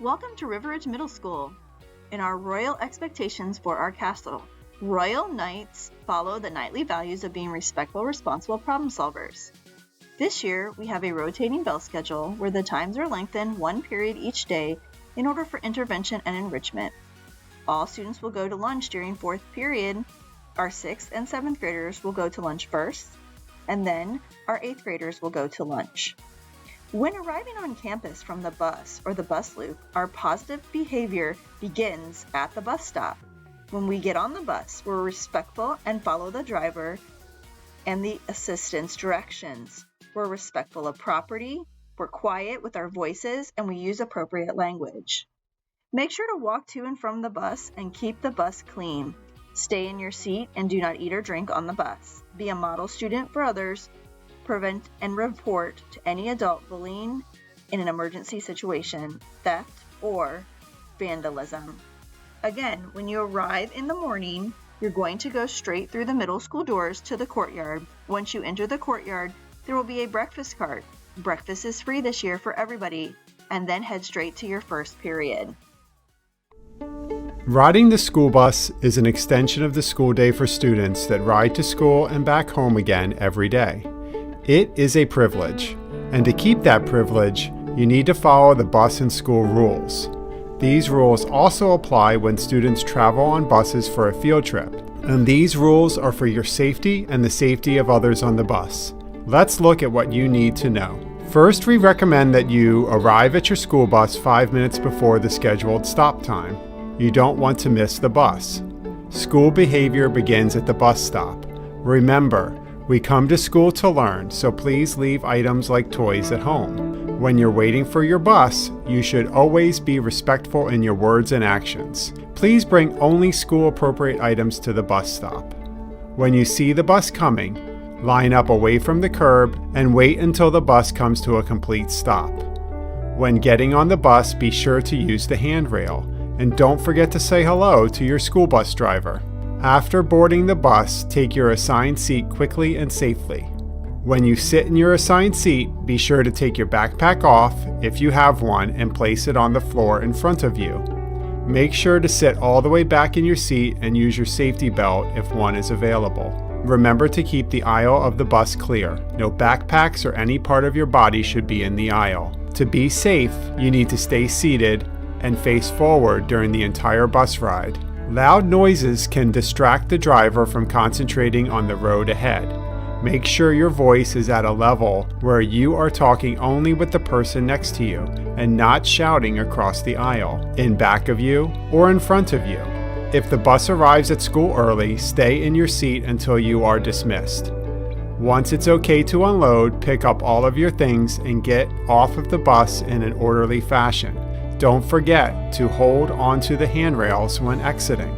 Welcome to River Ridge Middle School. In our royal expectations for our castle, royal knights follow the knightly values of being respectful, responsible problem solvers. This year, we have a rotating bell schedule where the times are lengthened one period each day in order for intervention and enrichment. All students will go to lunch during fourth period. Our 6th and 7th graders will go to lunch first, and then our 8th graders will go to lunch. When arriving on campus from the bus or the bus loop, our positive behavior begins at the bus stop. When we get on the bus, we're respectful and follow the driver and the assistant's directions. We're respectful of property, we're quiet with our voices, and we use appropriate language. Make sure to walk to and from the bus and keep the bus clean. Stay in your seat and do not eat or drink on the bus. Be a model student for others. Prevent and report to any adult bullying in an emergency situation, theft, or vandalism. Again, when you arrive in the morning, you're going to go straight through the middle school doors to the courtyard. Once you enter the courtyard, there will be a breakfast cart. Breakfast is free this year for everybody, and then head straight to your first period. Riding the school bus is an extension of the school day for students that ride to school and back home again every day. It is a privilege, and to keep that privilege, you need to follow the bus and school rules. These rules also apply when students travel on buses for a field trip, and these rules are for your safety and the safety of others on the bus. Let's look at what you need to know. First, we recommend that you arrive at your school bus 5 minutes before the scheduled stop time. You don't want to miss the bus. School behavior begins at the bus stop. Remember, we come to school to learn, so please leave items like toys at home. When you're waiting for your bus, you should always be respectful in your words and actions. Please bring only school-appropriate items to the bus stop. When you see the bus coming, line up away from the curb and wait until the bus comes to a complete stop. When getting on the bus, be sure to use the handrail, and don't forget to say hello to your school bus driver. After boarding the bus, take your assigned seat quickly and safely. When you sit in your assigned seat, be sure to take your backpack off, if you have one, and place it on the floor in front of you. Make sure to sit all the way back in your seat and use your safety belt if one is available. Remember to keep the aisle of the bus clear. No backpacks or any part of your body should be in the aisle. To be safe, you need to stay seated and face forward during the entire bus ride. Loud noises can distract the driver from concentrating on the road ahead. Make sure your voice is at a level where you are talking only with the person next to you and not shouting across the aisle, in back of you, or in front of you. If the bus arrives at school early, stay in your seat until you are dismissed. Once it's okay to unload, pick up all of your things and get off of the bus in an orderly fashion. Don't forget to hold onto the handrails when exiting.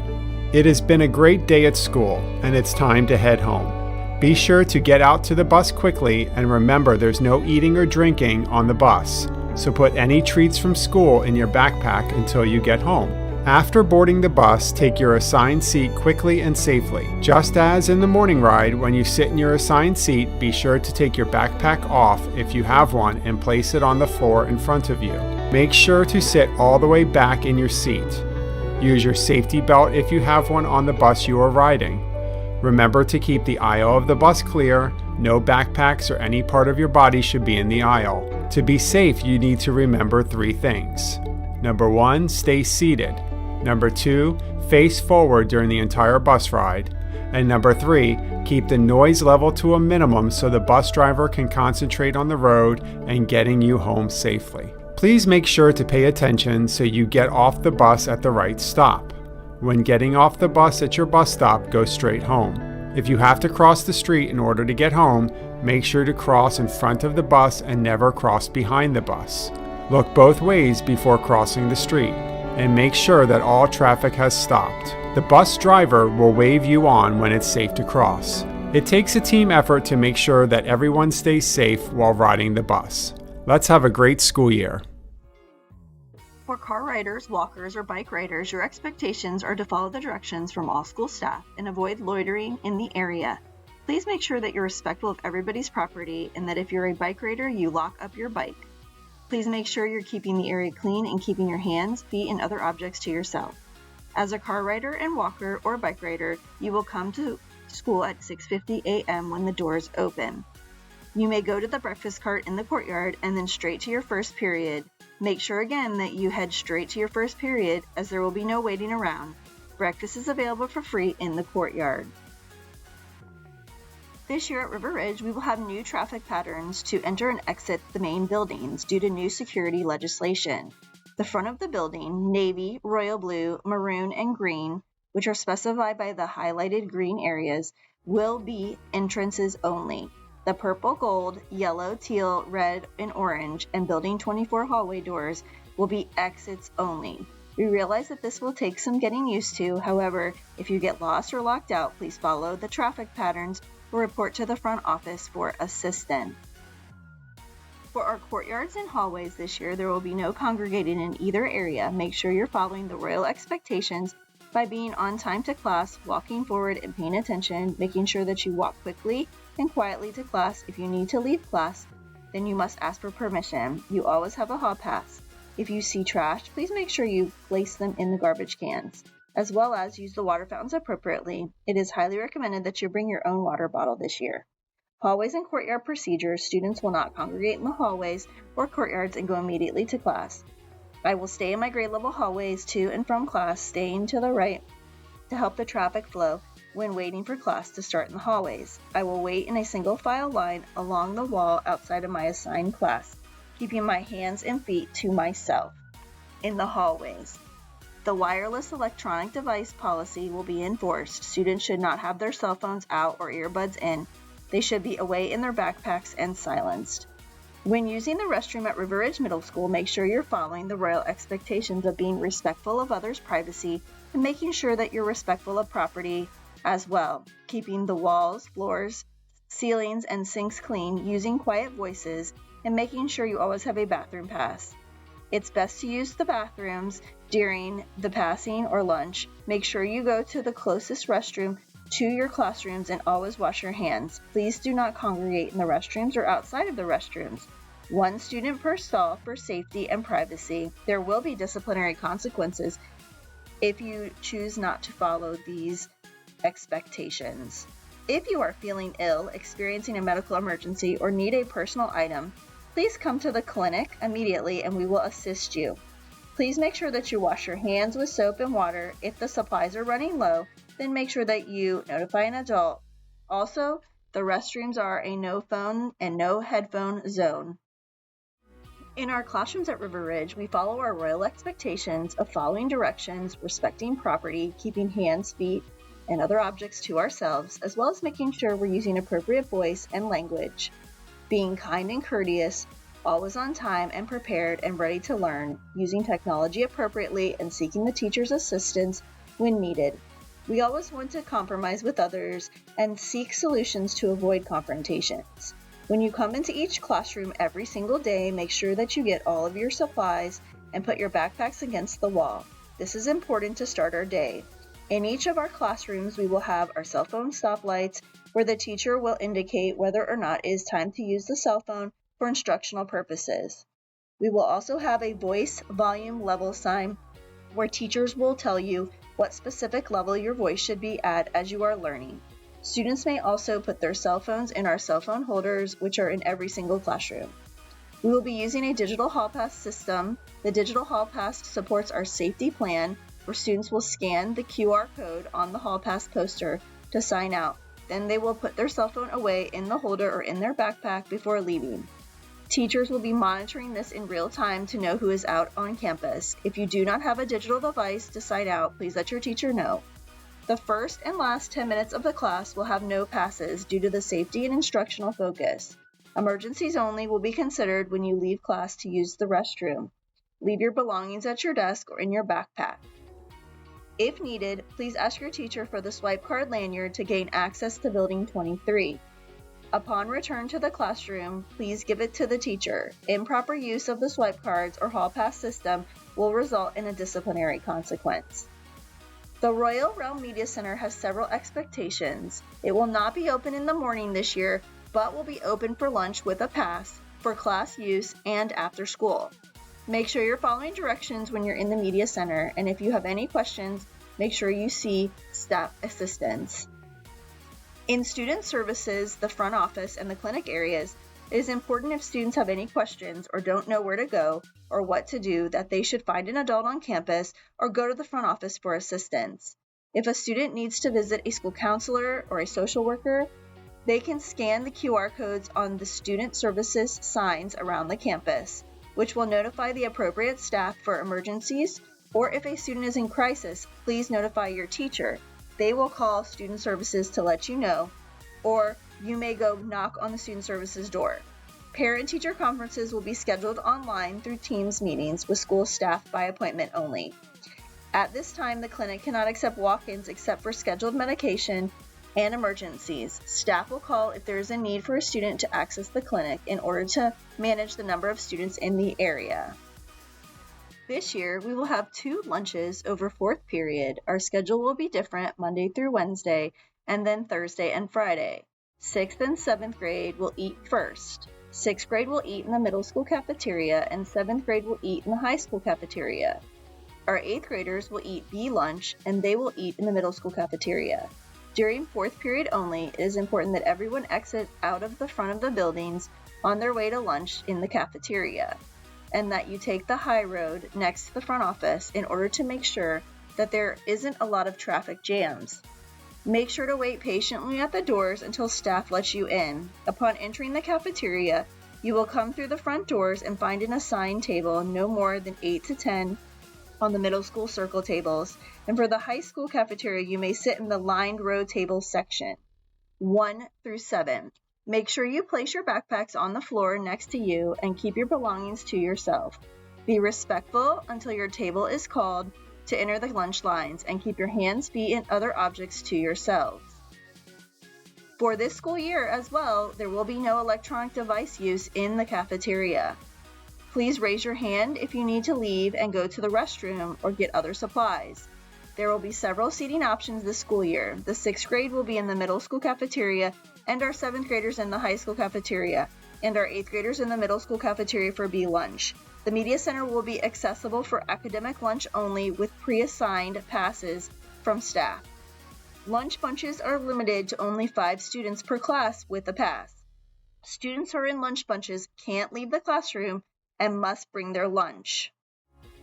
It has been a great day at school, and it's time to head home. Be sure to get out to the bus quickly, and remember there's no eating or drinking on the bus, so put any treats from school in your backpack until you get home. After boarding the bus, take your assigned seat quickly and safely. Just as in the morning ride, when you sit in your assigned seat, be sure to take your backpack off if you have one and place it on the floor in front of you. Make sure to sit all the way back in your seat. Use your safety belt if you have one on the bus you are riding. Remember to keep the aisle of the bus clear. No backpacks or any part of your body should be in the aisle. To be safe, you need to remember 3 things. Number 1, stay seated. Number 2, face forward during the entire bus ride. And number 3, keep the noise level to a minimum so the bus driver can concentrate on the road and getting you home safely. Please make sure to pay attention so you get off the bus at the right stop. When getting off the bus at your bus stop, go straight home. If you have to cross the street in order to get home, make sure to cross in front of the bus and never cross behind the bus. Look both ways before crossing the street, and make sure that all traffic has stopped. The bus driver will wave you on when it's safe to cross. It takes a team effort to make sure that everyone stays safe while riding the bus. Let's have a great school year. For car riders, walkers, or bike riders, your expectations are to follow the directions from all school staff and avoid loitering in the area. Please make sure that you're respectful of everybody's property and that if you're a bike rider, you lock up your bike. Please make sure you're keeping the area clean and keeping your hands, feet, and other objects to yourself. As a car rider and walker or bike rider, you will come to school at 6:50 a.m. when the doors open. You may go to the breakfast cart in the courtyard and then straight to your first period. Make sure again that you head straight to your first period, as there will be no waiting around. Breakfast is available for free in the courtyard. This year at River Ridge, we will have new traffic patterns to enter and exit the main buildings due to new security legislation. The front of the building, navy, royal blue, maroon, and green, which are specified by the highlighted green areas, will be entrances only. The purple, gold, yellow, teal, red, and orange, and Building 24 hallway doors will be exits only. We realize that this will take some getting used to. However, if you get lost or locked out, please follow the traffic patterns or report to the front office for assistance. For our courtyards and hallways this year, there will be no congregating in either area. Make sure you're following the royal expectations by being on time to class, walking forward and paying attention, making sure that you walk quickly and quietly to class. If you need to leave class, then you must ask for permission. You always have a hall pass. If you see trash, please make sure you place them in the garbage cans, as well as use the water fountains appropriately. It is highly recommended that you bring your own water bottle this year. Hallways and courtyard procedures. Students will not congregate in the hallways or courtyards and go immediately to class. I will stay in my grade level hallways to and from class, staying to the right to help the traffic flow when waiting for class to start in the hallways. I will wait in a single file line along the wall outside of my assigned class, keeping my hands and feet to myself. In the hallways, the wireless electronic device policy will be enforced. Students should not have their cell phones out or earbuds in. They should be away in their backpacks and silenced. When using the restroom at River Ridge Middle School, make sure you're following the royal expectations of being respectful of others' privacy and making sure that you're respectful of property as well, keeping the walls, floors, ceilings, and sinks clean, using quiet voices, and making sure you always have a bathroom pass. It's best to use the bathrooms during the passing or lunch. Make sure you go to the closest restroom to your classrooms and always wash your hands. Please do not congregate in the restrooms or outside of the restrooms. One student per stall for safety and privacy. There will be disciplinary consequences if you choose not to follow these expectations. If you are feeling ill, experiencing a medical emergency, or need a personal item, please come to the clinic immediately and we will assist you. Please make sure that you wash your hands with soap and water. If the supplies are running low, then make sure that you notify an adult. Also, the restrooms are a no phone and no headphone zone. In our classrooms at River Ridge, we follow our royal expectations of following directions, respecting property, keeping hands, feet, and other objects to ourselves, as well as making sure we're using appropriate voice and language, being kind and courteous, always on time and prepared and ready to learn, using technology appropriately, and seeking the teacher's assistance when needed. We always want to compromise with others and seek solutions to avoid confrontations. When you come into each classroom every single day, make sure that you get all of your supplies and put your backpacks against the wall. This is important to start our day. In each of our classrooms, we will have our cell phone stoplights where the teacher will indicate whether or not it is time to use the cell phone for instructional purposes. We will also have a voice volume level sign where teachers will tell you what specific level your voice should be at as you are learning. Students may also put their cell phones in our cell phone holders, which are in every single classroom. We will be using a digital hall pass system. The digital hall pass supports our safety plan, where students will scan the QR code on the hall pass poster to sign out. Then they will put their cell phone away in the holder or in their backpack before leaving. Teachers will be monitoring this in real time to know who is out on campus. If you do not have a digital device to sign out, please let your teacher know. The first and last 10 minutes of the class will have no passes due to the safety and instructional focus. Emergencies only will be considered when you leave class to use the restroom. Leave your belongings at your desk or in your backpack. If needed, please ask your teacher for the swipe card lanyard to gain access to Building 23. Upon return to the classroom, please give it to the teacher. Improper use of the swipe cards or hall pass system will result in a disciplinary consequence. The Royal Realm Media Center has several expectations. It will not be open in the morning this year, but will be open for lunch with a pass. for class use and after school. Make sure you're following directions when you're in the media center, and if you have any questions, make sure you see staff assistants. In student services, the front office, and the clinic areas, it is important if students have any questions or don't know where to go or what to do that they should find an adult on campus or go to the front office for assistance. If a student needs to visit a school counselor or a social worker, they can scan the QR codes on the student services signs around the campus, which will notify the appropriate staff for emergencies, or if a student is in crisis, please notify your teacher. They will call student services to let you know, or you may go knock on the student services door. Parent-teacher conferences will be scheduled online through Teams meetings with school staff by appointment only. At this time, the clinic cannot accept walk-ins except for scheduled medication and emergencies. Staff will call if there is a need for a student to access the clinic in order to manage the number of students in the area. This year, we will have 2 lunches over 4th period. Our schedule will be different Monday through Wednesday, and then Thursday and Friday. 6th and 7th grade will eat first. 6th grade will eat in the middle school cafeteria, and 7th grade will eat in the high school cafeteria. Our 8th graders will eat B lunch, and they will eat in the middle school cafeteria. During 4th period only, it is important that everyone exit out of the front of the buildings on their way to lunch in the cafeteria, and that you take the high road next to the front office in order to make sure that there isn't a lot of traffic jams. Make sure to wait patiently at the doors until staff lets you in. Upon entering the cafeteria, you will come through the front doors and find an assigned table no more than 8 to 10 on the middle school circle tables, and for the high school cafeteria, you may sit in the lined row table section, 1 through 7. Make sure you place your backpacks on the floor next to you and keep your belongings to yourself. Be respectful until your table is called to enter the lunch lines, and keep your hands, feet, and other objects to yourselves. For this school year as well, there will be no electronic device use in the cafeteria. Please raise your hand if you need to leave and go to the restroom or get other supplies. There will be several seating options this school year. The 6th grade will be in the middle school cafeteria, and our 7th graders in the high school cafeteria, and our 8th graders in the middle school cafeteria for B lunch. The media center will be accessible for academic lunch only with pre-assigned passes from staff. Lunch bunches are limited to only 5 students per class with a pass. Students who are in lunch bunches can't leave the classroom and must bring their lunch.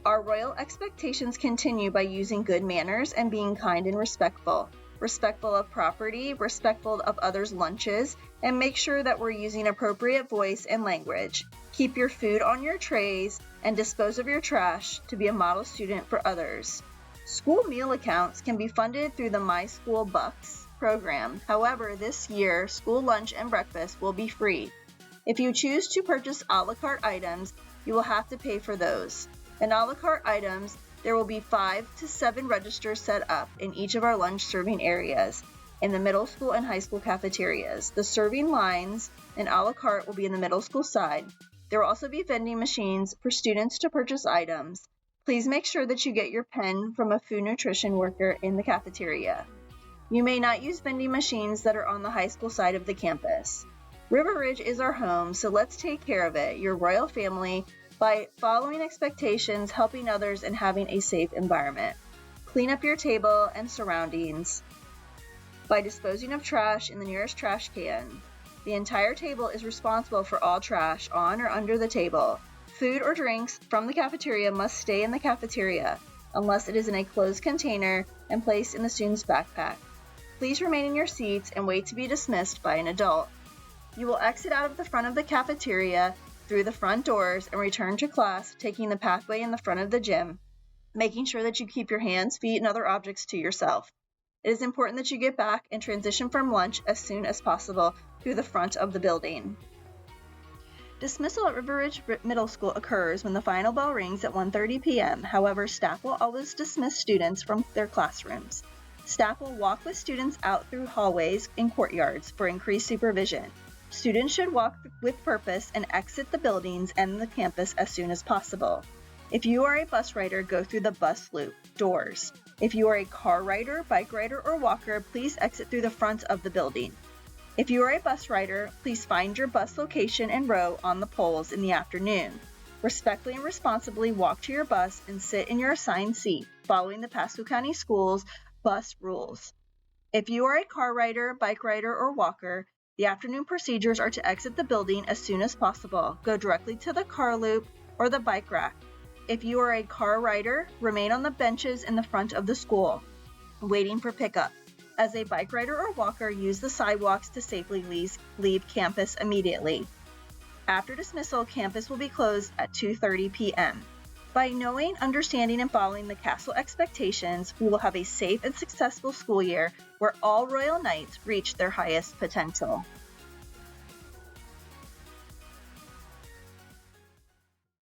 Our royal expectations continue by using good manners and being kind and respectful of property, respectful of others' lunches, and make sure that we're using appropriate voice and language. Keep your food on your trays and dispose of your trash to be a model student for others. School meal accounts can be funded through the My School Bucks program. However, this year, school lunch and breakfast will be free. If you choose to purchase a la carte items, you will have to pay for those. In a la carte items, there will be 5 to 7 registers set up in each of our lunch serving areas in the middle school and high school cafeterias. The serving lines in a la carte will be in the middle school side. There will also be vending machines for students to purchase items. Please make sure that you get your pen from a food nutrition worker in the cafeteria. You may not use vending machines that are on the high school side of the campus. River Ridge is our home, so let's take care of it, your royal family, by following expectations, helping others, and having a safe environment. Clean up your table and surroundings by disposing of trash in the nearest trash can. The entire table is responsible for all trash on or under the table. Food or drinks from the cafeteria must stay in the cafeteria unless it is in a closed container and placed in the student's backpack. Please remain in your seats and wait to be dismissed by an adult. You will exit out of the front of the cafeteria through the front doors and return to class, taking the pathway in the front of the gym, making sure that you keep your hands, feet, and other objects to yourself. It is important that you get back and transition from lunch as soon as possible through the front of the building. Dismissal at River Ridge Middle School occurs when the final bell rings at 1:30 p.m. However, staff will always dismiss students from their classrooms. Staff will walk with students out through hallways and courtyards for increased supervision. Students should walk with purpose and exit the buildings and the campus as soon as possible. If you are a bus rider, go through the bus loop doors. If you are a car rider, bike rider, or walker, please exit through the front of the building. If you are a bus rider, please find your bus location and row on the poles in the afternoon. Respectfully and responsibly walk to your bus and sit in your assigned seat, following the Pasco County Schools bus rules. If you are a car rider, bike rider, or walker, the afternoon procedures are to exit the building as soon as possible. Go directly to the car loop or the bike rack. If you are a car rider, remain on the benches in the front of the school, waiting for pickup. As a bike rider or walker, use the sidewalks to safely leave campus immediately. After dismissal, campus will be closed at 2:30 p.m. By knowing, understanding, and following the Castle expectations, we will have a safe and successful school year where all Royal Knights reach their highest potential.